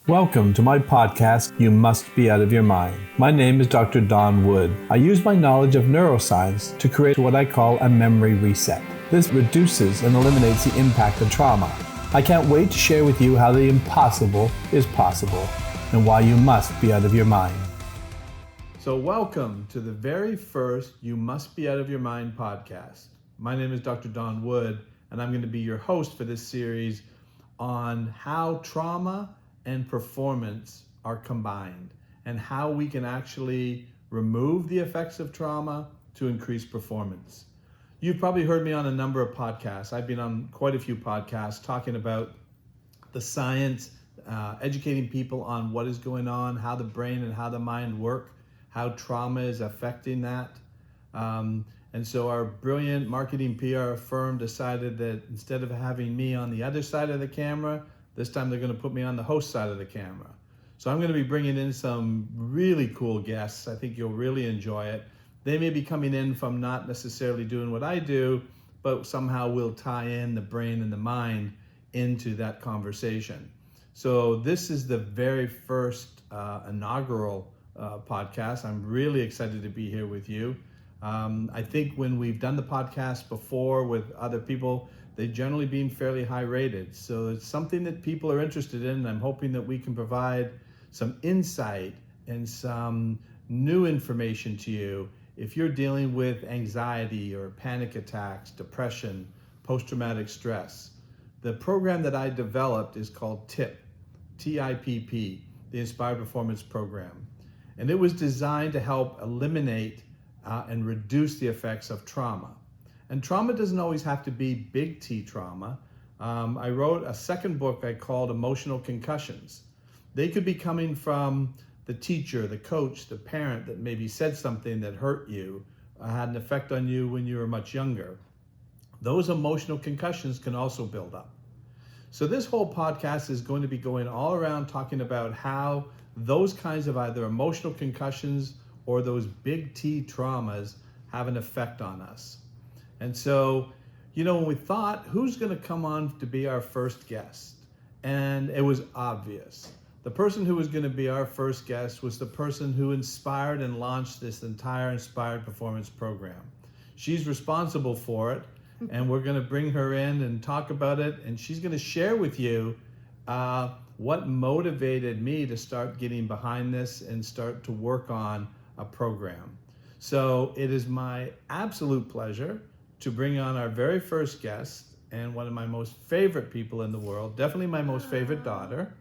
Welcome to my podcast, You Must Be Out of Your Mind. My name is Dr. Don Wood. I use my knowledge of neuroscience to create what I call a memory reset. This reduces and eliminates the impact of trauma. I can't wait to share with you how the impossible is possible and why you must be out of your mind. So welcome to the very first You Must Be Out of Your Mind podcast. My name is Dr. Don Wood, and I'm going to be your host for this series on how trauma and performance are combined and how we can actually remove the effects of trauma to increase performance. You've probably heard me on a number of podcasts. I've been on quite a few podcasts talking about the science, educating people on what is going on, how the brain and how the mind work, how trauma is affecting that. And so our brilliant marketing PR firm decided that instead of having me on the other side of the camera, this time they're going to put me on the host side of the camera. So I'm going to be bringing in some really cool guests. I think you'll really enjoy it. They may be coming in from not necessarily doing what I do, but somehow we'll tie in the brain and the mind into that conversation. So this is the very first inaugural podcast. I'm really excited to be here with you. I think when we've done the podcast before with other people, they've generally been fairly high rated. So it's something that people are interested in, and I'm hoping that we can provide some insight and some new information to you if you're dealing with anxiety or panic attacks, depression, post-traumatic stress. The program that I developed is called TIPP, T-I-P-P, the Inspired Performance Program. And it was designed to help eliminate and reduce the effects of trauma. And trauma doesn't always have to be big T trauma. I wrote a second book I called Emotional Concussions. They could be coming from the teacher, the coach, the parent that maybe said something that hurt you, had an effect on you when you were much younger. Those emotional concussions can also build up. So this whole podcast is going to be going all around talking about how those kinds of either emotional concussions or those big T traumas have an effect on us. And so, when we thought, who's going to come on to be our first guest? And it was obvious. The person who was going to be our first guest was the person who inspired and launched this entire Inspired Performance Program. She's responsible for it, and we're going to bring her in and talk about it, and she's going to share with you what motivated me to start getting behind this and start to work on a program. So it is my absolute pleasure to bring on our very first guest and one of my most favorite people in the world, definitely my most favorite daughter,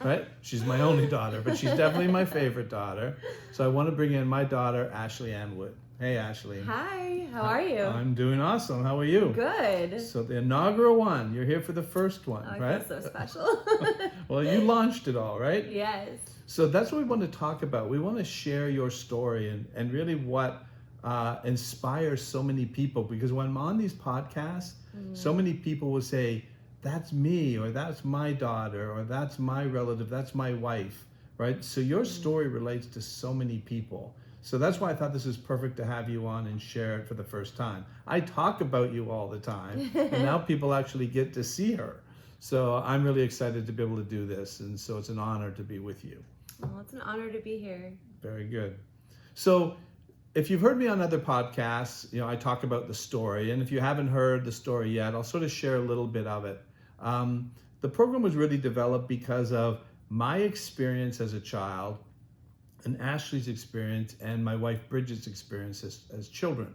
right? She's my only daughter, but she's definitely my favorite daughter. So I want to bring in my daughter, Ashley Ann Wood. Hey, Ashley. Hi, how are you? I'm doing awesome. How are you? Good. So the inaugural one, you're here for the first one, right? I feel so special. Well, you launched it all, right? Yes. So that's what we want to talk about. We want to share your story and really what inspires so many people, because when I'm on these podcasts, so many people will say, that's me, or that's my daughter, or that's my relative, that's my wife, right? So your story relates to so many people. So that's why I thought this is perfect to have you on and share it for the first time. I talk about you all the time, and now people actually get to see her. So I'm really excited to be able to do this, and so it's an honor to be with you. Well, it's an honor to be here. Very good. So if you've heard me on other podcasts, I talk about the story. And if you haven't heard the story yet, I'll sort of share a little bit of it. The program was really developed because of my experience as a child and Ashley's experience and my wife Bridget's experience as children.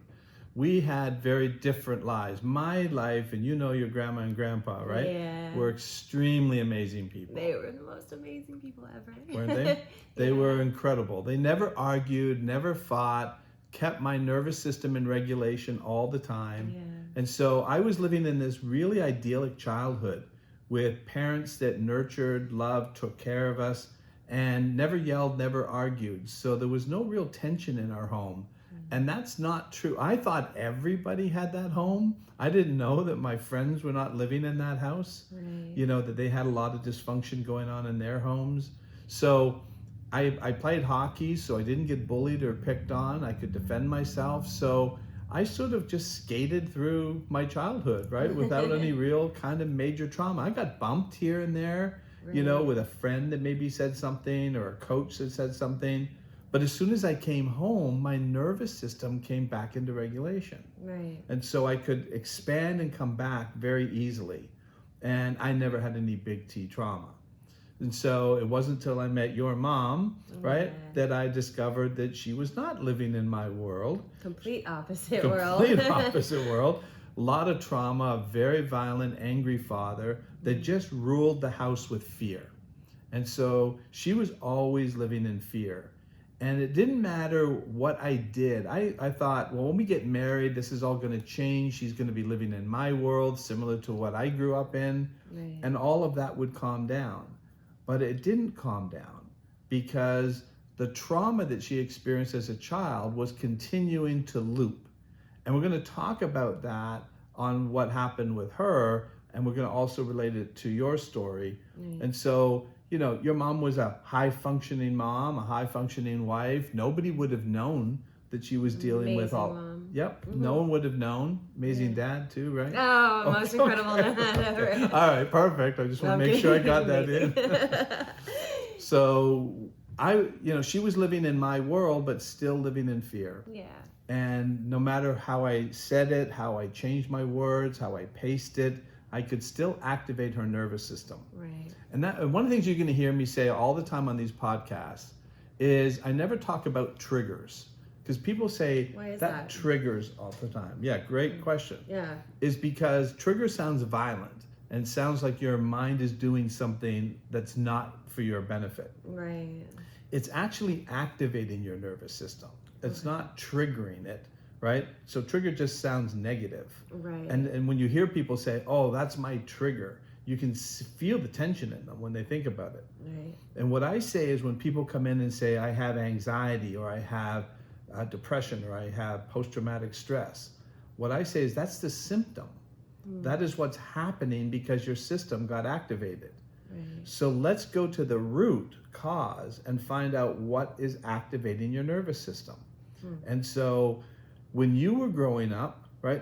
We had very different lives. My life, and your grandma and grandpa, right? Yeah. Were extremely amazing people. They were the most amazing people ever. Weren't they? They were incredible. They never argued, never fought, kept my nervous system in regulation all the time. Yeah. And so I was living in this really idyllic childhood with parents that nurtured, loved, took care of us, and never yelled, never argued. So there was no real tension in our home. And that's not true. I thought everybody had that home. I didn't know that my friends were not living in that house. Right. That they had a lot of dysfunction going on in their homes. So I played hockey, so I didn't get bullied or picked on. I could defend myself. So I sort of just skated through my childhood, right? Without any real kind of major trauma. I got bumped here and there, Right. with a friend that maybe said something or a coach that said something. But as soon as I came home, my nervous system came back into regulation. Right. And so I could expand and come back very easily. And I never had any big T trauma. And so it wasn't until I met your mom, right, Yeah. that I discovered that she was not living in my world. Complete opposite world. Complete opposite world. A lot of trauma, a very violent, angry father that just ruled the house with fear. And so she was always living in fear. And it didn't matter what I did. I thought, well, when we get married, this is all going to change. She's going to be living in my world, similar to what I grew up in. Right. And all of that would calm down. But it didn't calm down because the trauma that she experienced as a child was continuing to loop. And we're going to talk about that on what happened with her, and we're going to also relate it to your story. Right. And so, your mom was a high-functioning mom, a high-functioning wife. Nobody would have known that she was dealing with all. Mom. Yep, Mm-hmm. No one would have known. Amazing dad too, right? Oh, most incredible dad ever. All right, perfect. I just want to make sure I got that in. So she was living in my world, but still living in fear. Yeah. And no matter how I said it, how I changed my words, how I paced it, I could still activate her nervous system. Right. And one of the things you're going to hear me say all the time on these podcasts is I never talk about triggers. Because people say Why is that triggers all the time. Yeah, great question. Yeah. Is because trigger sounds violent and sounds like your mind is doing something that's not for your benefit. Right. It's actually activating your nervous system. It's not triggering it, right? So trigger just sounds negative. Right. And when you hear people say, oh, that's my trigger, you can feel the tension in them when they think about it. Right. And what I say is when people come in and say, I have anxiety or I have depression or I have post-traumatic stress, what I say is that's the symptom. That is what's happening because your system got activated. Right. So let's go to the root cause and find out what is activating your nervous system. And so when you were growing up, right,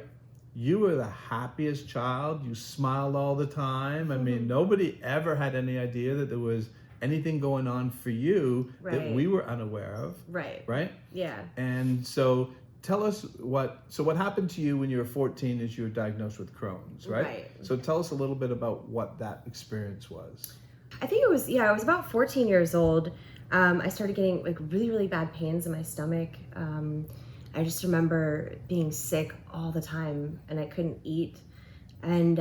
you were the happiest child. You smiled all the time. I mean, nobody ever had any idea that there was anything going on for you that we were unaware of. Right. Right? Yeah. And so tell us what happened to you when you were 14 as you were diagnosed with Crohn's, right? Right. So tell us a little bit about what that experience was. I think it was, I was about 14 years old. I started getting like really, really bad pains in my stomach. I just remember being sick all the time and I couldn't eat. And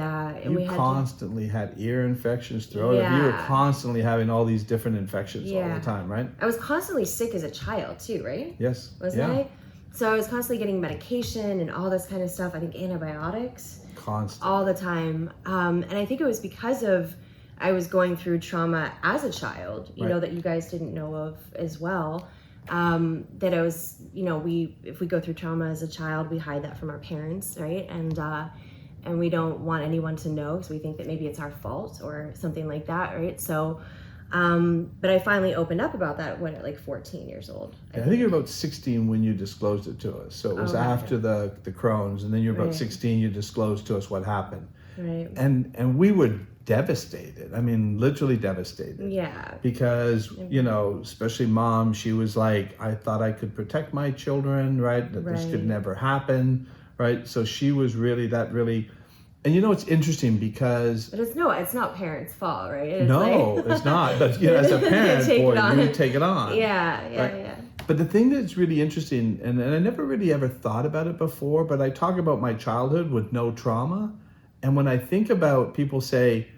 we constantly had ear infections, throat. Yeah. You were constantly having all these different infections all the time, right? I was constantly sick as a child too, right? Yes. Wasn't I? So I was constantly getting medication and all this kind of stuff. I think antibiotics. Constantly. All the time. And I think it was because of I was going through trauma as a child, you know, that you guys didn't know of as well. That I was, if we go through trauma as a child, we hide that from our parents, right? And we don't want anyone to know because we think that maybe it's our fault or something like that, right? So, but I finally opened up about that when at like 14 years old. I think you're about 16 when you disclosed it to us. So it was after the Crohn's, and then you're about 16, you disclosed to us what happened. Right. And we were devastated. I mean, literally devastated. Yeah. Because, especially mom, she was like, I thought I could protect my children, right? That this could never happen, right? So she was really, and it's interesting because... But it's not parents' fault, right? It's not. But as a parent, you take it on. Yeah. But the thing that's really interesting, and I never really ever thought about it before, but I talk about my childhood with no trauma. And when I think about people say,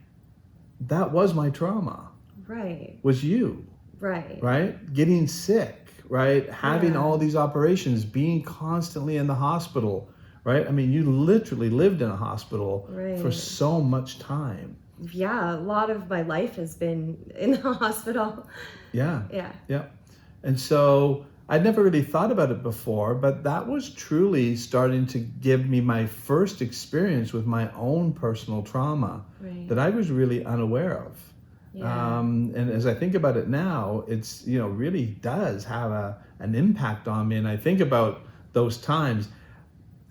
that was my trauma. Right. Was you. Right? Getting sick, right? Having all these operations, being constantly in the hospital, right? I mean, you literally lived in a hospital for so much time. Yeah, a lot of my life has been in the hospital. Yeah. And so I'd never really thought about it before, but that was truly starting to give me my first experience with my own personal trauma that I was really unaware of. Yeah. And as I think about it now, it's, really does have an impact on me. And I think about those times.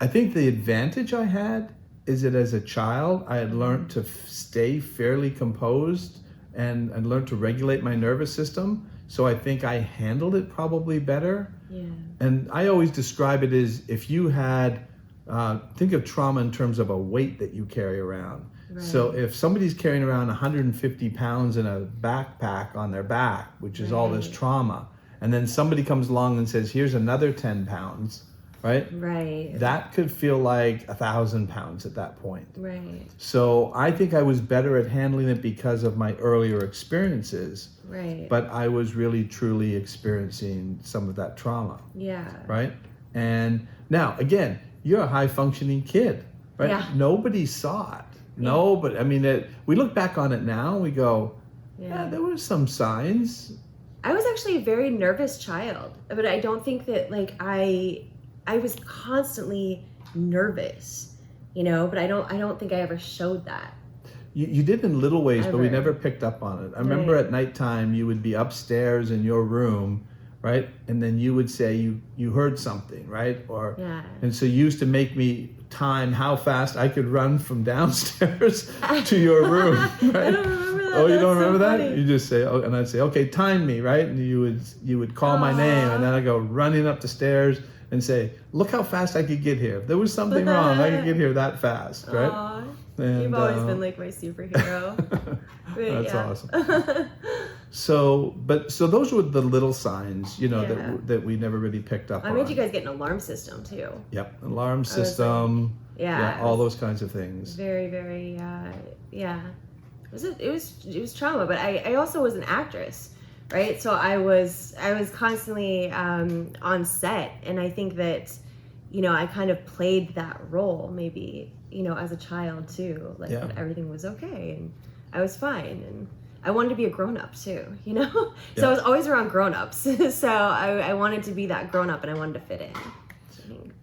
I think the advantage I had is that as a child, I had learned to stay fairly composed and learned to regulate my nervous system. So I think I handled it probably better. Yeah. And I always describe it as if you had, think of trauma in terms of a weight that you carry around. Right. So if somebody's carrying around 150 pounds in a backpack on their back, which is all this trauma, and then somebody comes along and says, here's another 10 pounds, right? Right. That could feel like 1,000 pounds at that point. Right. So I think I was better at handling it because of my earlier experiences. Right. But I was really truly experiencing some of that trauma. Yeah. Right? And now, again, you're a high functioning kid, right? Yeah. Nobody saw it. No, but I mean, we look back on it now, we go, yeah, there were some signs. I was actually a very nervous child, but I don't think that like I was constantly nervous, but I don't think I ever showed that. You did in little ways, Ever. but we never picked up on it. I remember at nighttime you would be upstairs in your room, right? And then you would say you heard something, right? And so you used to make me time how fast I could run from downstairs to your room, right? I don't remember that. Oh, you don't remember that? Funny. You just say, oh, and I'd say, okay, time me, right? And you would call my name, and then I'd go running up the stars and say, look how fast I could get here. If there was something wrong, I could get here that fast, right? Aww. And, you've always been like my superhero. That's awesome. So those were the little signs, that we never really picked up on. I made you guys get an alarm system too. Yep, alarm system. All those kinds of things. Very, very, yeah. It was trauma, but I also was an actress, right? So I was constantly on set, and I think that, I kind of played that role maybe, as a child too, like that everything was okay and I was fine, and I wanted to be a grown-up too, So I was always around grown-ups. So I wanted to be that grown-up, and I wanted to fit in.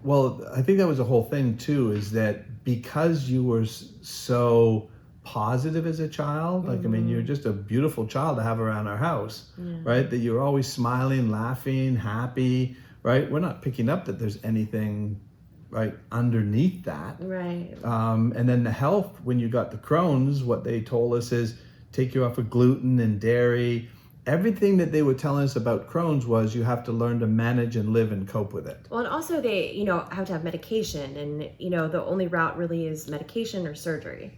Well, I think that was the whole thing too, is that because you were so positive as a child, like, I mean, you're just a beautiful child to have around our house, right? That you're always smiling, laughing, happy, right? We're not picking up that there's anything right underneath that. Right. And then the health, when you got the Crohn's, what they told us is take you off of gluten and dairy. Everything that they were telling us about Crohn's was you have to learn to manage and live and cope with it. Well, and also they, have to have medication, and, the only route really is medication or surgery.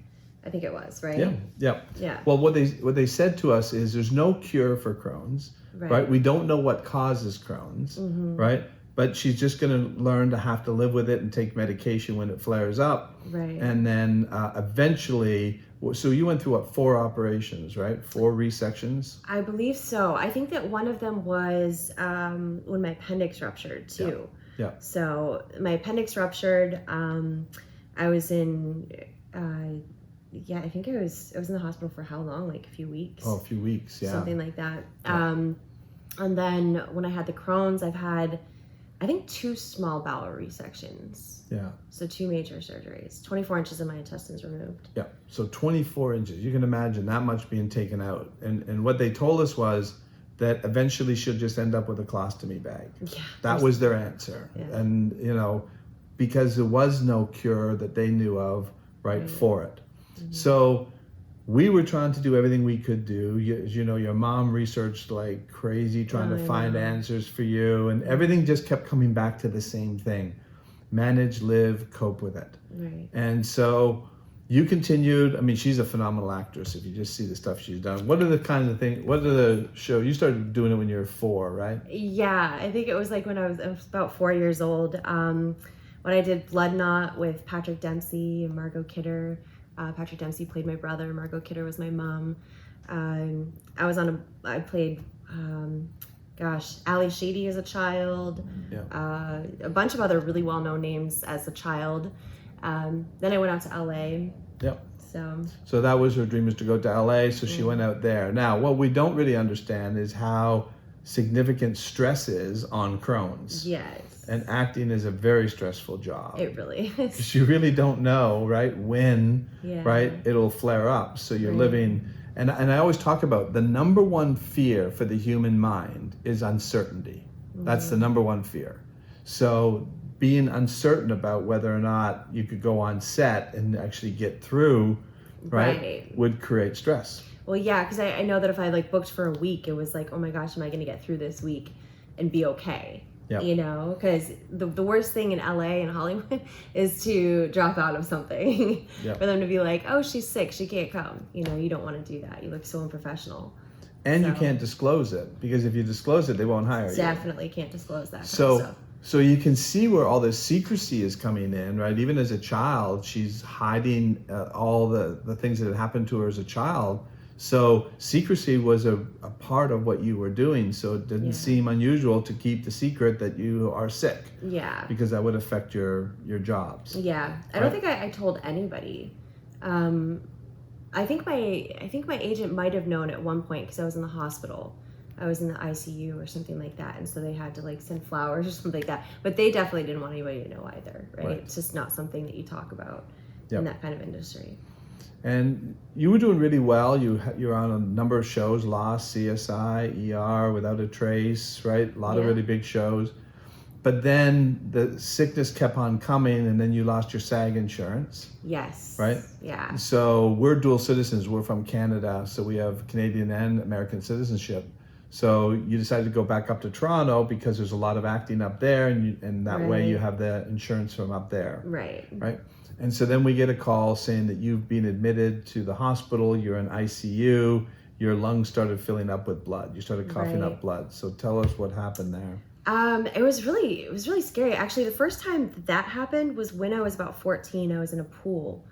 I think it was, right? Yeah. Well, what they said to us is there's no cure for Crohn's, right? We don't know what causes Crohn's, right? But she's just going to learn to have to live with it and take medication when it flares up. Right. And then eventually, so you went through 4 operations, right? 4 resections? I believe so. I think that one of them was when my appendix ruptured too. Yeah. So my appendix ruptured. I was in, I think I was in the hospital for how long? Like a few weeks? Oh, a few weeks, yeah. Something like that. Yeah. And then when I had the Crohn's, I've had, I think 2 small bowel resections. Yeah. So 2 major surgeries. 24 inches of my intestines removed. Yeah. So 24 inches. You can imagine that much being taken out. And what they told us was that eventually she'll just end up with a colostomy bag. Yeah. That was their answer. Yeah. And, because there was no cure that they knew of, right. For it. Mm-hmm. So we were trying to do everything we could do. Your mom researched like crazy, trying to find answers for you, and everything just kept coming back to the same thing: manage, live, cope with it. Right. And so you continued. I mean, she's a phenomenal actress. If you just see the stuff she's done, what are the kinds of things? What are the show? You started doing it when you were 4, right? Yeah, I think it was like when I was about 4 years old. When I did Blood Knot with Patrick Dempsey and Margot Kidder. Patrick Dempsey played my brother. Margot Kidder was my mom. I played, Ali Sheedy as a child. Yeah. A bunch of other really well-known names as a child. Then I went out to LA. Yep. So that was her dream, is to go to LA. So she went out there. Now, what we don't really understand is how significant stress is on Crohn's. Yes. And acting is a very stressful job. It really is. Because you really don't know, right, when, right, it'll flare up. So you're living, and I always talk about the number one fear for the human mind is uncertainty. That's the number one fear. So being uncertain about whether or not you could go on set and actually get through, right. would create stress. Well, yeah, because I know that if I like booked for a week, it was like, oh my gosh, am I going to get through this week and be okay? Yep. You know, because the worst thing in LA and Hollywood is to drop out of something. Yep. For them to be like, oh, she's sick, she can't come. You know, you don't want to do that. You look so unprofessional. And you can't disclose it, because if you disclose it, they won't hire you. Definitely can't disclose that. So you can see where all this secrecy is coming in, right? Even as a child, she's hiding all the things that had happened to her as a child. So secrecy was a part of what you were doing. So it didn't seem unusual to keep the secret that you are sick. Yeah. Because that would affect your jobs. Yeah. I don't think I told anybody. I think my agent might have known at one point, because I was in the hospital. I was in the ICU or something like that, and so they had to like send flowers or something like that. But they definitely didn't want anybody to know either, right? It's just not something that you talk about in that kind of industry. And you were doing really well. You're on a number of shows: Lost, CSI, ER, Without a Trace, right? A lot of really big shows. But then the sickness kept on coming, and then you lost your SAG insurance. Yes. Right? Yeah. So we're dual citizens. We're from Canada, so we have Canadian and American citizenship. So you decided to go back up to Toronto because there's a lot of acting up there, and that way you have the insurance from up there. Right. Right? And so then we get a call saying that you've been admitted to the hospital, you're in ICU, your lungs started filling up with blood. You started coughing up blood. So tell us what happened there. It was really scary. Actually, the first time that happened was when I was about 14. I was in a pool,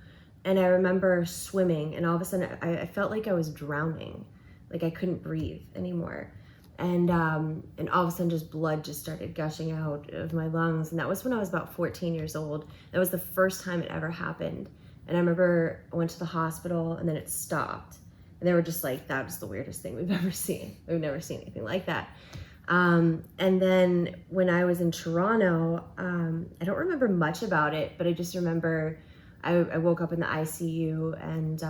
and I remember swimming, and all of a sudden I felt like I was drowning, like I couldn't breathe anymore, and all of a sudden just blood just started gushing out of my lungs, and that was when I was about 14 years old. That was the first time it ever happened, and I remember I went to the hospital, and then it stopped, and they were just like, "That was the weirdest thing we've ever seen. We've never seen anything like that." And then when I was in Toronto, I don't remember much about it, but I just remember I woke up in the ICU, and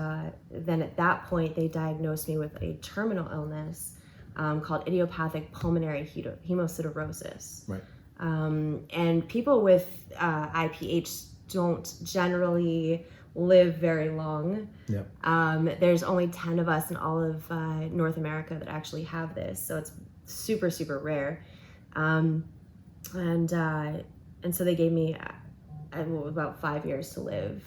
then at that point they diagnosed me with a terminal illness called idiopathic pulmonary hemosiderosis. Right. And people with IPH don't generally live very long. Yep. There's only 10 of us in all of North America that actually have this, so it's super, super rare. And so they gave me about 5 years to live,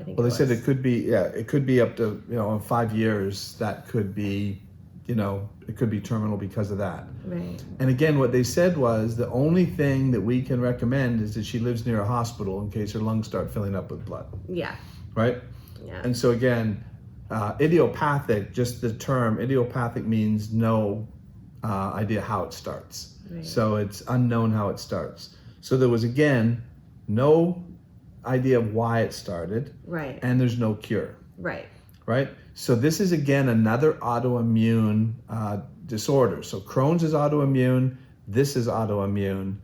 I think. Well, they said it could be up to, in 5 years, that could be, it could be terminal because of that. Right. And again, what they said was the only thing that we can recommend is that she lives near a hospital in case her lungs start filling up with blood. Yeah. Right? Yeah. And so again, idiopathic, just the term idiopathic means no idea how it starts. Right. So it's unknown how it starts. So there was, again, no idea of why it started. Right. And there's no cure. Right. Right? So this is, again, another autoimmune disorder. So Crohn's is autoimmune. This is autoimmune.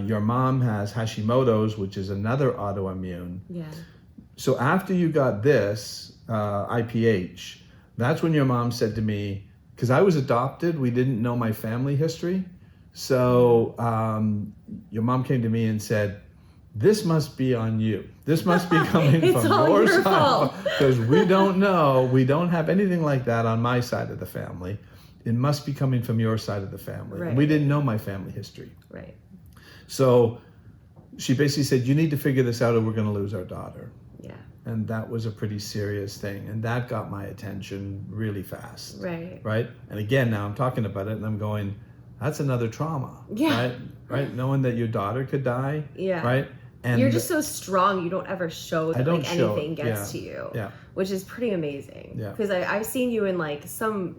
Your mom has Hashimoto's, which is another autoimmune. Yeah. So after you got this, IPH, that's when your mom said to me, because I was adopted, we didn't know my family history. So your mom came to me and said, this must be on you. This must be coming from your side. Because we don't know. We don't have anything like that on my side of the family. It must be coming from your side of the family. Right. And we didn't know my family history. Right. So she basically said, you need to figure this out or we're going to lose our daughter. Yeah. And that was a pretty serious thing. And that got my attention really fast. Right. Right? And again, now I'm talking about it and I'm going, that's another trauma. Yeah. Right? Knowing that your daughter could die. Yeah. Right? And you're just so strong, you don't ever show that like anything gets to you. Yeah. Which is pretty amazing. Yeah. Because I've seen you in like some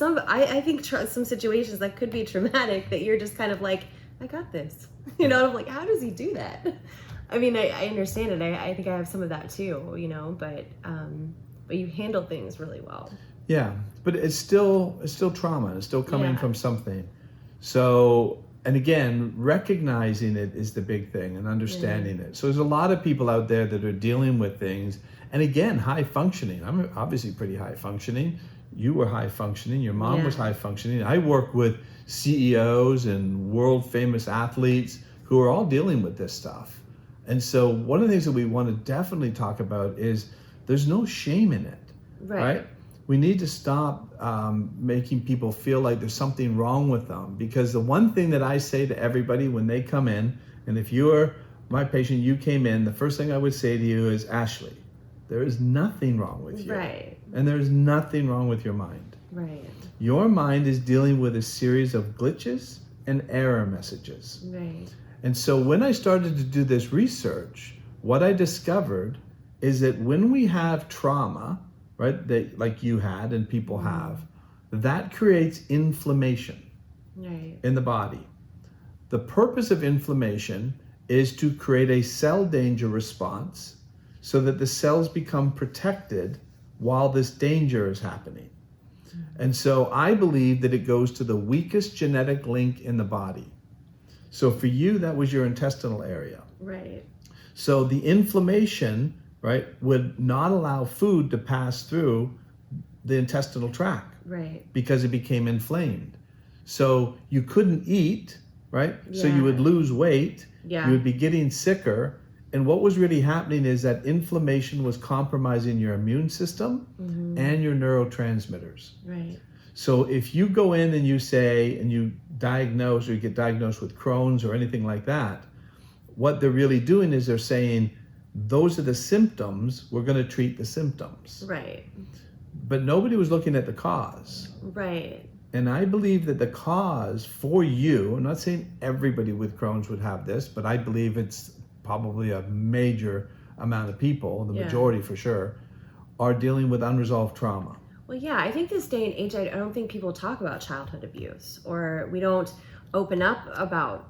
I think some situations that could be traumatic that you're just kind of like, I got this. I'm like, how does he do that? I mean, I understand it. I think I have some of that too, but you handle things really well. Yeah, but it's still trauma. It's still coming from something. So, and again, recognizing it is the big thing and understanding it. So there's a lot of people out there that are dealing with things. And again, high functioning. I'm obviously pretty high functioning. You were high functioning. Your mom was high functioning. I work with CEOs and world famous athletes who are all dealing with this stuff. And so one of the things that we want to definitely talk about is there's no shame in it, right? We need to stop making people feel like there's something wrong with them, because the one thing that I say to everybody when they come in, and if you're my patient, you came in, the first thing I would say to you is, Ashley, there is nothing wrong with you. Right. And there's nothing wrong with your mind. Right. Your mind is dealing with a series of glitches and error messages. Right. And so when I started to do this research, what I discovered is that when we have trauma, right, that like you had and people have, that creates inflammation in the body. The purpose of inflammation is to create a cell danger response so that the cells become protected while this danger is happening. And so I believe that it goes to the weakest genetic link in the body. So for you, that was your intestinal area. Right. So the inflammation, right, would not allow food to pass through the intestinal tract. Right. Because it became inflamed. So you couldn't eat, right? So you would lose weight. Yeah. You would be getting sicker. And what was really happening is that inflammation was compromising your immune system and your neurotransmitters. Right. So if you go in and you say, and you diagnose or you get diagnosed with Crohn's or anything like that, what they're really doing is they're saying, those are the symptoms, we're going to treat the symptoms. Right. But nobody was looking at the cause. Right. And I believe that the cause for you, I'm not saying everybody with Crohn's would have this, but I believe it's probably a major amount of people, the majority for sure, are dealing with unresolved trauma. Well, yeah, I think this day and age, I don't think people talk about childhood abuse, or we don't open up about,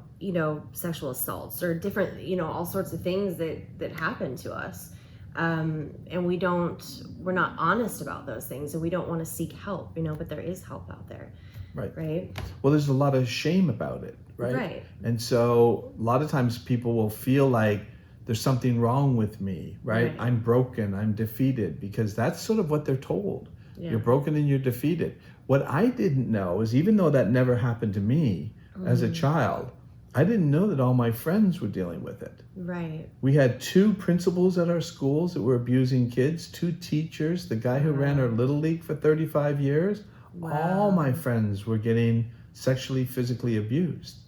sexual assaults or different, all sorts of things that happen to us. And we're not honest about those things, and we don't want to seek help, but there is help out there. Right. Well, there's a lot of shame about it, right? Right. And so a lot of times people will feel like there's something wrong with me, right? I'm broken, I'm defeated, because that's sort of what they're told. You're broken and you're defeated. What I didn't know is, even though that never happened to me as a child, I didn't know that all my friends were dealing with it. Right. We had 2 principals at our schools that were abusing kids, 2 teachers, the guy who ran our Little League for 35 years. All my friends were getting sexually, physically abused,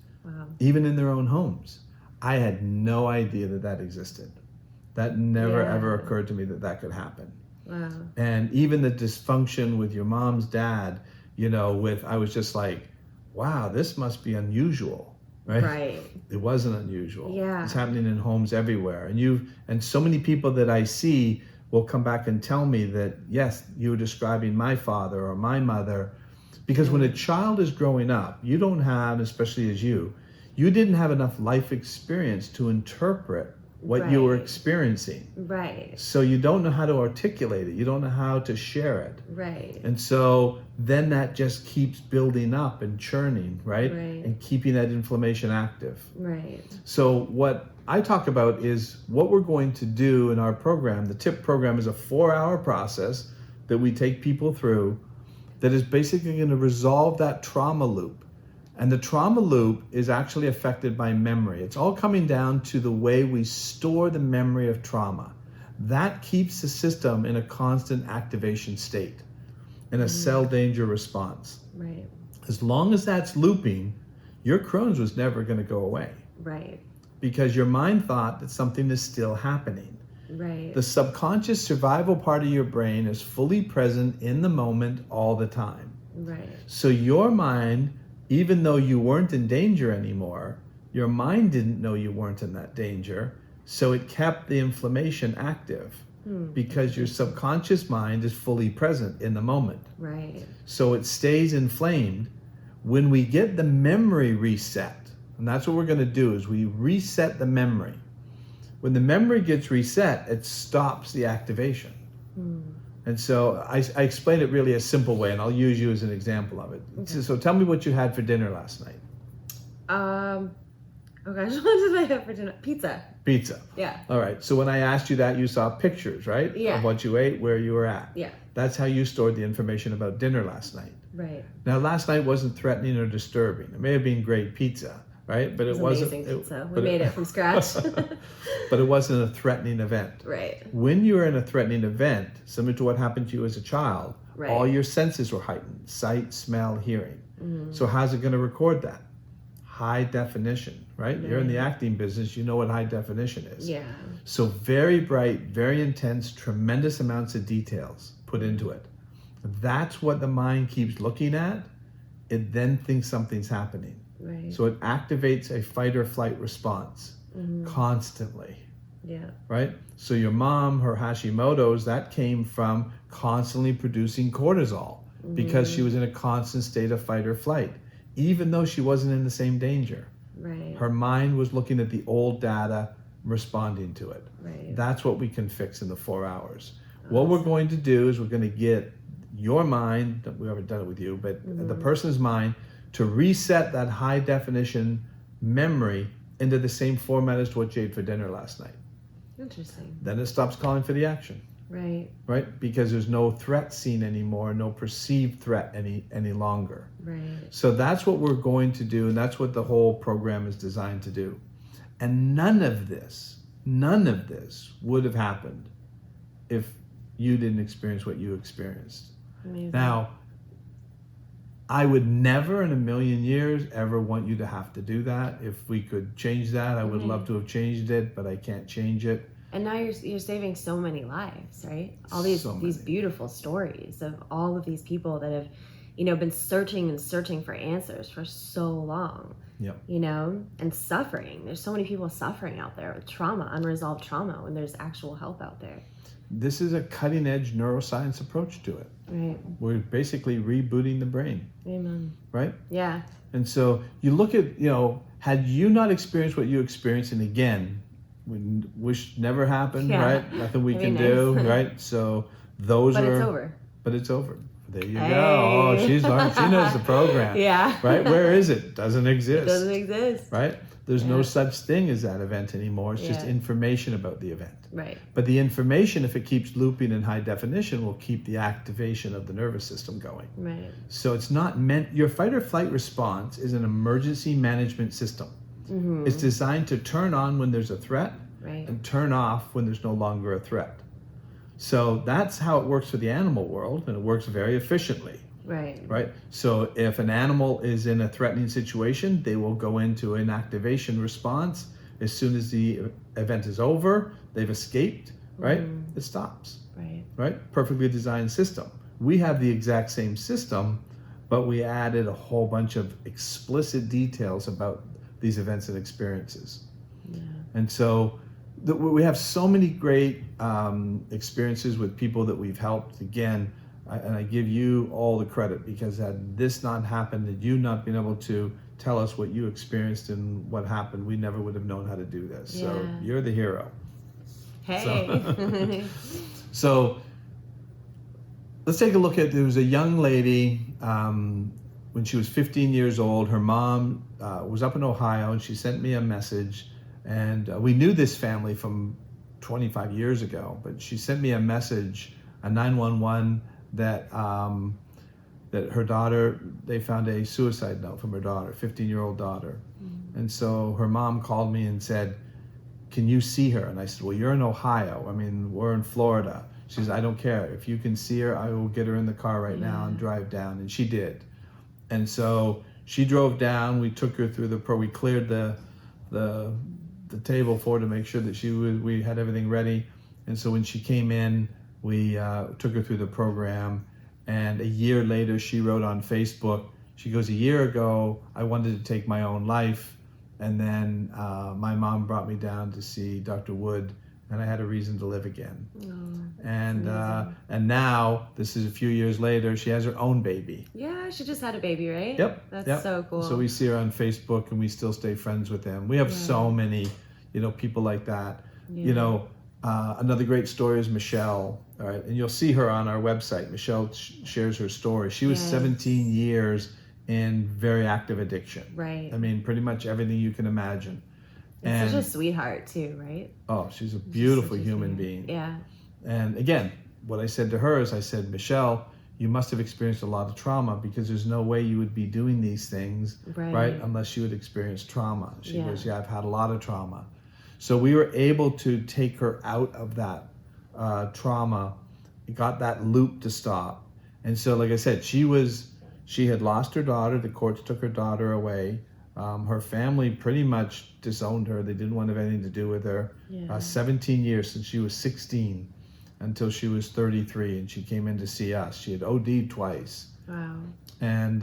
even in their own homes. I had no idea that existed. That never ever occurred to me that could happen. Wow. And even the dysfunction with your mom's dad, I was just like, wow, this must be unusual. Right. It wasn't unusual. Yeah. It's happening in homes everywhere. And so many people that I see will come back and tell me that, yes, you were describing my father or my mother. Because when a child is growing up, you don't have, especially as you didn't have enough life experience to interpret what you were experiencing. Right. So you don't know how to articulate it. You don't know how to share it. Right. And so then that just keeps building up and churning, right? And keeping that inflammation active. Right. So what I talk about is what we're going to do in our program. The TIPP program is a 4-hour process that we take people through that is basically going to resolve that trauma loop. And the trauma loop is actually affected by memory. It's all coming down to the way we store the memory of trauma. That keeps the system in a constant activation state, in a cell danger response. Right. As long as that's looping, your Crohn's was never going to go away. Right. Because your mind thought that something is still happening. Right. The subconscious survival part of your brain is fully present in the moment all the time. Right. So your mind, even though you weren't in danger anymore, your mind didn't know you weren't in that danger, so it kept the inflammation active because your subconscious mind is fully present in the moment. Right. So it stays inflamed. When we get the memory reset, and that's what we're going to do, is we reset the memory. When the memory gets reset, it stops the activation. And so I explain it really a simple way, and I'll use you as an example of it. Okay. So tell me what you had for dinner last night. Oh gosh, what did I have for dinner? Pizza. Yeah. All right. So when I asked you that, you saw pictures, right? Yeah. Of what you ate, where you were at. Yeah. That's how you stored the information about dinner last night. Right. Now, last night wasn't threatening or disturbing. It may have been great pizza, right? But it wasn't. Amazing pizza. We made it from scratch. But it wasn't a threatening event. Right. When you're in a threatening event, similar to what happened to you as a child, Right. all your senses were heightened: sight, smell, hearing. Mm-hmm. So how's it going to record that? High definition, right? You're in the acting business, you know what high definition is. Yeah. So very bright, very intense, tremendous amounts of details put into it. That's what the mind keeps looking at. It then thinks something's happening. Right. So it activates a fight or flight response constantly. Yeah. Right? So your mom, her Hashimoto's, that came from constantly producing cortisol because she was in a constant state of fight or flight, even though she wasn't in the same danger. Right. Her mind was looking at the old data, responding to it. Right. That's what we can fix in the 4 hours. What we're going to do is we're going to get your mind, we haven't done it with you, but the person's mind, to reset that high definition memory into the same format as what you ate for dinner last night. Interesting. Then it stops calling for the action. Right. Right? Because there's no threat seen anymore, no perceived threat any longer. Right. So that's what we're going to do, and that's what the whole program is designed to do. And none of this would have happened if you didn't experience what you experienced. Amazing. Now, I would never in a million years ever want you to have to do that. If we could change that, I would love to have changed it, but I can't change it. And now you're saving so many lives, right? All these beautiful stories of all of these people that have, been searching and searching for answers for so long. Yep. And suffering. There's so many people suffering out there with trauma, unresolved trauma, when there's actual help out there. This is a cutting edge neuroscience approach to it. Right. We're basically rebooting the brain. Amen. Right? Yeah. And so you look at, had you not experienced what you experienced, and again, we wish never happened, right? Nothing we can do, right? So those But it's over. But it's over. There you go. Oh, she's learned. She knows the program. Yeah. Right? Where is it? Doesn't exist. It doesn't exist. Right? There's no such thing as that event anymore. It's just information about the event. Right. But the information, if it keeps looping in high definition, will keep the activation of the nervous system going. Right. So it's not meant, your fight or flight response is an emergency management system. Mm-hmm. It's designed to turn on when there's a threat and turn off when there's no longer a threat. So that's how it works for the animal world, and it works very efficiently. Right. Right. So if an animal is in a threatening situation, they will go into an activation response. As soon as the event is over, they've escaped, right? It stops. Right. Right? Perfectly designed system. We have the exact same system, but we added a whole bunch of explicit details about these events and experiences. Yeah. And so we have so many great experiences with people that we've helped. Again, and I give you all the credit, because had this not happened, had you not been able to tell us what you experienced and what happened, we never would have known how to do this. Yeah. So you're the hero. Hey. So let's take a look at, there was a young lady, when she was 15 years old, her mom was up in Ohio, and she sent me a message, and we knew this family from 25 years ago, but she sent me a message, a 911, that her daughter, they found a suicide note from her daughter, 15-year-old daughter. And so her mom called me and said, can you see her? And I said, well, you're in Ohio. I mean, we're in Florida. She says, I don't care. If you can see her, I will get her in the car right now and drive down. And she did. And so she drove down. We took her through we cleared the table for her to make sure that we had everything ready. And so when she came in, we took her through the program. And a year later, she wrote on Facebook, she goes, a year ago, I wanted to take my own life. And then my mom brought me down to see Dr. Wood, and I had a reason to live again. And now, this is a few years later, she has her own baby. Yeah, she just had a baby, right? Yep. That's so cool. So we see her on Facebook, and we still stay friends with them. We have so many, people like that. Yeah. Another great story is Michelle, all right? And you'll see her on our website. Michelle shares her story. She was 17 years in very active addiction. Right. I mean, pretty much everything you can imagine. And such a sweetheart too, right? Oh, she's a beautiful human being. Yeah. And again, what I said to her is, I said, Michelle, you must have experienced a lot of trauma, because there's no way you would be doing these things, right? Unless you had experienced trauma. She goes, yeah, I've had a lot of trauma. So we were able to take her out of that trauma, got that loop to stop. And so, like I said, she had lost her daughter. The courts took her daughter away. Her family pretty much disowned her. They didn't want to have anything to do with her. 17 years since she was 16 until she was 33, and she came in to see us. She had OD'd twice. Wow. And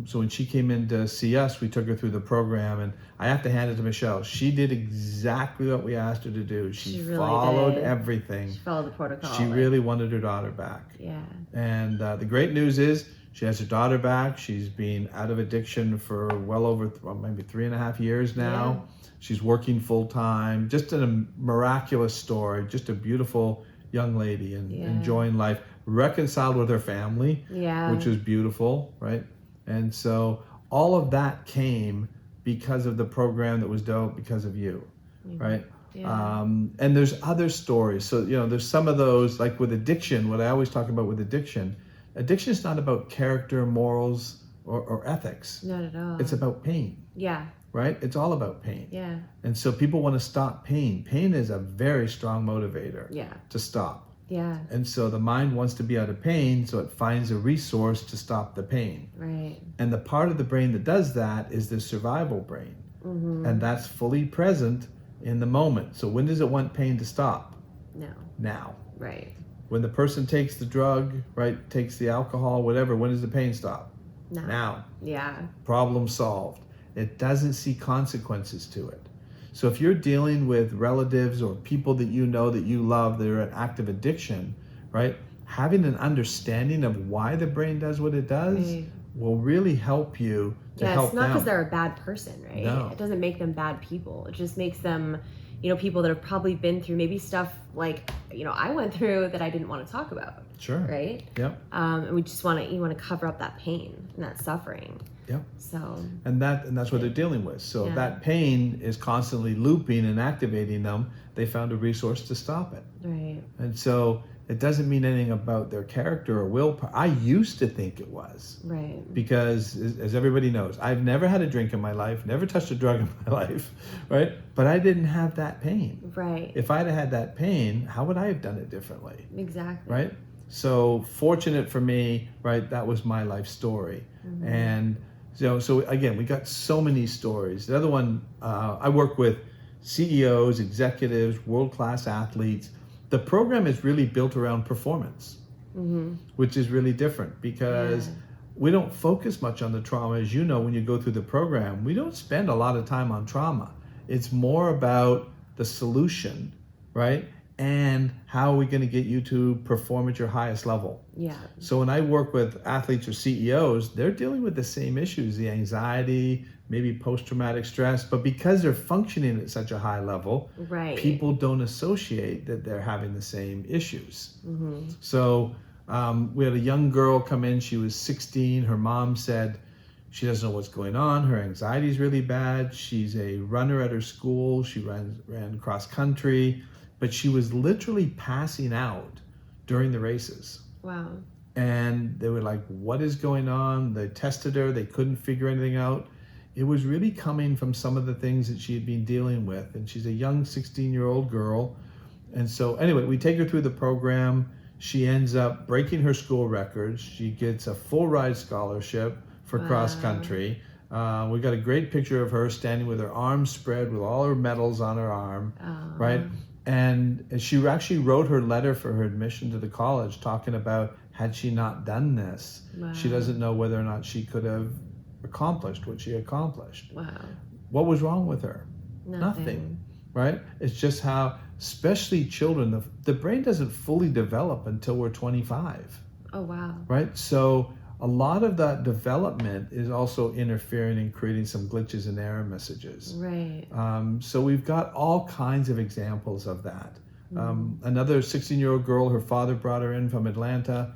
so when she came in to see us, we took her through the program, and I have to hand it to Michelle. She did exactly what we asked her to do. She really followed everything. She followed the protocol. She really wanted her daughter back. Yeah. And the great news is she has her daughter back. She's been out of addiction for well over maybe 3.5 years now. Yeah. She's working full time. Just a miraculous story. Just a beautiful young lady and enjoying life. Reconciled with her family, which was beautiful, right? And so all of that came because of the program that was developed because of you, right? Yeah. And there's other stories. So, there's some of those, like with addiction, what I always talk about with addiction is not about character, morals, or ethics. Not at all. It's about pain. Yeah. Right? It's all about pain. Yeah. And so people want to stop pain. Pain is a very strong motivator to stop. Yeah. And so the mind wants to be out of pain, so it finds a resource to stop the pain. Right. And the part of the brain that does that is the survival brain. Mm-hmm. And that's fully present in the moment. So when does it want pain to stop? No. Now. Right. When the person takes the drug, right, takes the alcohol, whatever, when does the pain stop? No. Now. Yeah. Problem solved. It doesn't see consequences to it. So if you're dealing with relatives or people that you know that you love that are in active addiction, right, having an understanding of why the brain does what it does will really help you to help them. It's not because they're a bad person, right? No. It doesn't make them bad people. It just makes them, people that have probably been through maybe stuff like, I went through that I didn't want to talk about. Sure. Right? Yep. And we just want to cover up that pain and that suffering. Yep. So. And that's what they're dealing with. So that pain is constantly looping and activating them. They found a resource to stop it. Right. And so it doesn't mean anything about their character or willpower. I used to think it was. Right. Because as everybody knows, I've never had a drink in my life, never touched a drug in my life, right? But I didn't have that pain. Right. If I'd have had that pain, how would I have done it differently? Exactly. Right? So fortunate for me, right, that was my life story. Mm-hmm. And so again, we got so many stories. The other one, I work with CEOs, executives, world-class athletes. The program is really built around performance, which is really different because we don't focus much on the trauma. As you know, when you go through the program, we don't spend a lot of time on trauma. It's more about the solution, right? And how are we going to get you to perform at your highest level? Yeah. So when I work with athletes or CEOs, they're dealing with the same issues, the anxiety, maybe post-traumatic stress, but because they're functioning at such a high level, people don't associate that they're having the same issues. Mm-hmm. So we had a young girl come in, she was 16, her mom said she doesn't know what's going on, her anxiety is really bad, she's a runner at her school, she ran cross country, but she was literally passing out during the races. Wow. And they were like, what is going on? They tested her, they couldn't figure anything out. It was really coming from some of the things that she had been dealing with. And she's a young 16-year-old girl. And so anyway, we take her through the program. She ends up breaking her school records. She gets a full ride scholarship for cross country. We got a great picture of her standing with her arms spread with all her medals on her arm, right? And she actually wrote her letter for her admission to the college talking about, had she not done this, she doesn't know whether or not she could have accomplished what she accomplished. Wow. What was wrong with her? Nothing. Right? It's just how, especially children, the brain doesn't fully develop until we're 25. Oh, wow. Right? So a lot of that development is also interfering and creating some glitches and error messages. Right. So we've got all kinds of examples of that. Another 16-year-old girl, her father brought her in from Atlanta.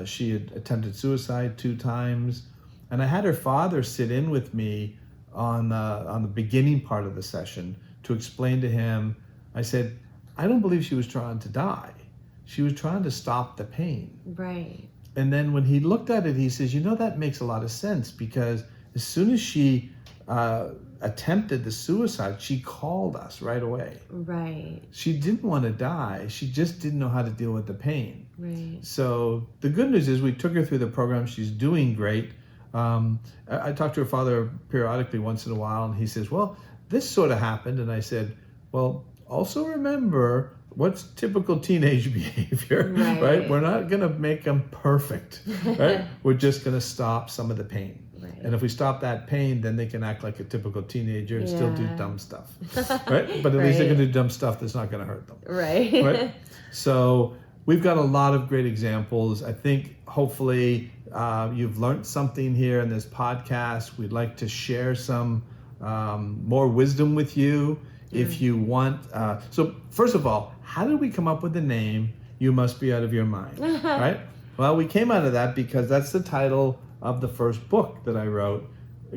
She had attempted suicide 2 times. And I had her father sit in with me on the beginning part of the session to explain to him. I said, I don't believe she was trying to die. She was trying to stop the pain. Right. And then when he looked at it, he says, that makes a lot of sense, because as soon as she attempted the suicide, she called us right away. Right. She didn't want to die. She just didn't know how to deal with the pain. Right. So the good news is we took her through the program. She's doing great. I talk to her father periodically once in a while, and he says, well, this sort of happened. And I said, well, also remember what's typical teenage behavior, right? We're not going to make them perfect, right? We're just going to stop some of the pain. Right. And if we stop that pain, then they can act like a typical teenager and still do dumb stuff, right? But at least they can do dumb stuff that's not going to hurt them. Right. So we've got a lot of great examples. I think hopefully you've learned something here in this podcast. We'd like to share some more wisdom with you. If you want, so first of all, how did we come up with the name, You Must Be Out of Your Mind, right? Well, we came out of that because that's the title of the first book that I wrote,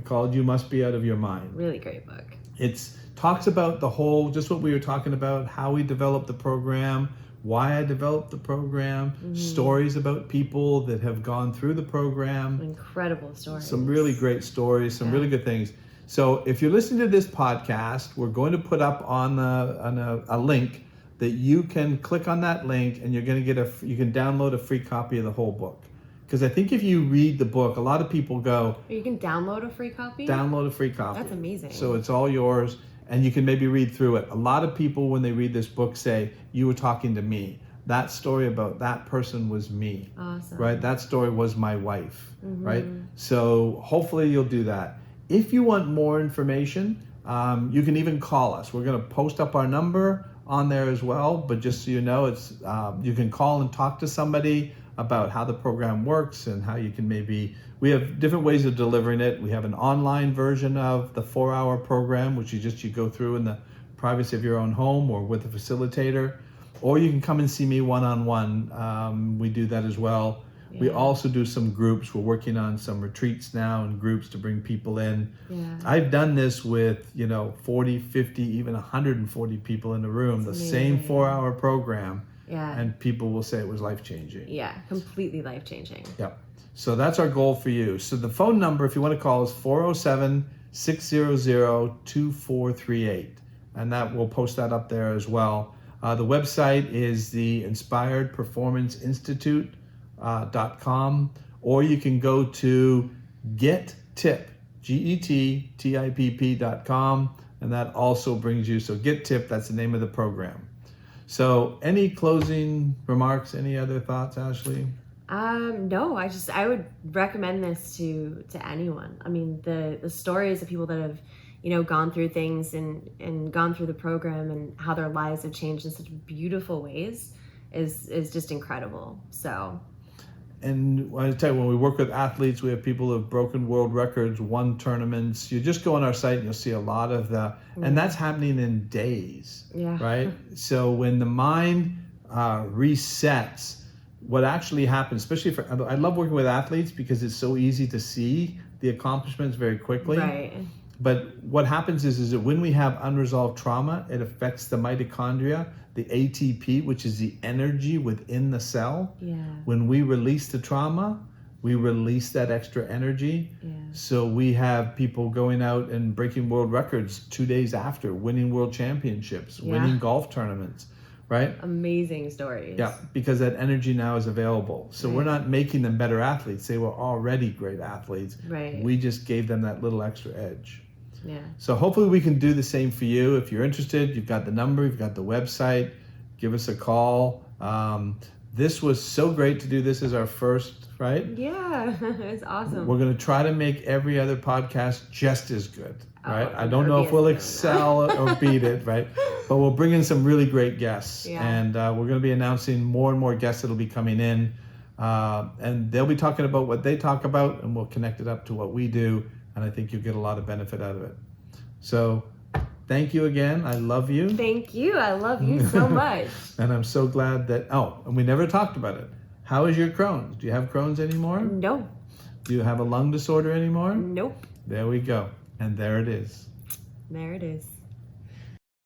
called You Must Be Out of Your Mind. Really great book. It talks about the whole, just what we were talking about, how we developed the program, why I developed the program, stories about people that have gone through the program. Incredible stories. Some really great stories, some really good things. So if you're listening to this podcast, we're going to put up on a link that you can click on that link, and you're going to get you can download a free copy of the whole book. Because I think if you read the book, a lot of people go, you can download a free copy? Download a free copy. That's amazing. So it's all yours, and you can maybe read through it. A lot of people, when they read this book, say, you were talking to me. That story about that person was me. Awesome. Right? That story was my wife. Right? So hopefully you'll do that. If you want more information, you can even call us. We're going to post up our number on there as well, but just so you know, it's you can call and talk to somebody about how the program works and how you can we have different ways of delivering it. We have an online version of the 4-hour program, which you go through in the privacy of your own home or with a facilitator, or you can come and see me one-on-one. We do that as well. Yeah. We also do some groups. We're working on some retreats now and groups to bring people in. Yeah. I've done this with 40, 50, even 140 people in the room. That's the same 4-hour program. Yeah. And people will say it was life-changing. Yeah, completely life-changing. Yep. So that's our goal for you. So the phone number, if you want to call, is 407-600-2438. And we'll post that up there as well. The website is the Inspired Performance Institute. .com, or you can go to GetTipp, GetTipp.com, and that also brings you, so GetTipp, that's the name of the program. So any closing remarks, any other thoughts, Ashley? No, I would recommend this to anyone. I mean, the stories of people that have gone through things and gone through the program and how their lives have changed in such beautiful ways is just incredible. So. And I tell you, when we work with athletes, we have people who have broken world records, won tournaments. You just go on our site and you'll see a lot of and that's happening in days, right? So when the mind resets, what actually happens, especially I love working with athletes because it's so easy to see the accomplishments very quickly. Right. But what happens is that when we have unresolved trauma, it affects the mitochondria, the ATP, which is the energy within the cell. Yeah. When we release the trauma, we release that extra energy. Yeah. So we have people going out and breaking world records 2 days after, winning world championships, winning golf tournaments, right? Amazing stories. Yeah, because that energy now is available. So we're not making them better athletes. They were already great athletes. Right. We just gave them that little extra edge. Yeah. So hopefully we can do the same for you. If you're interested, you've got the number, you've got the website, give us a call. This was so great to do this as our first, right? Yeah, it's awesome. We're going to try to make every other podcast just as good, right? I don't know if we'll excel or beat it, right? But we'll bring in some really great guests. Yeah. And we're going to be announcing more and more guests that will be coming in. And they'll be talking about what they talk about, and we'll connect it up to what we do. And I think you'll get a lot of benefit out of it. So thank you again. I love you. Thank you. I love you so much. And I'm so glad that, and we never talked about it. How is your Crohn's? Do you have Crohn's anymore? No. Do you have a lung disorder anymore? Nope. There we go. And there it is. There it is.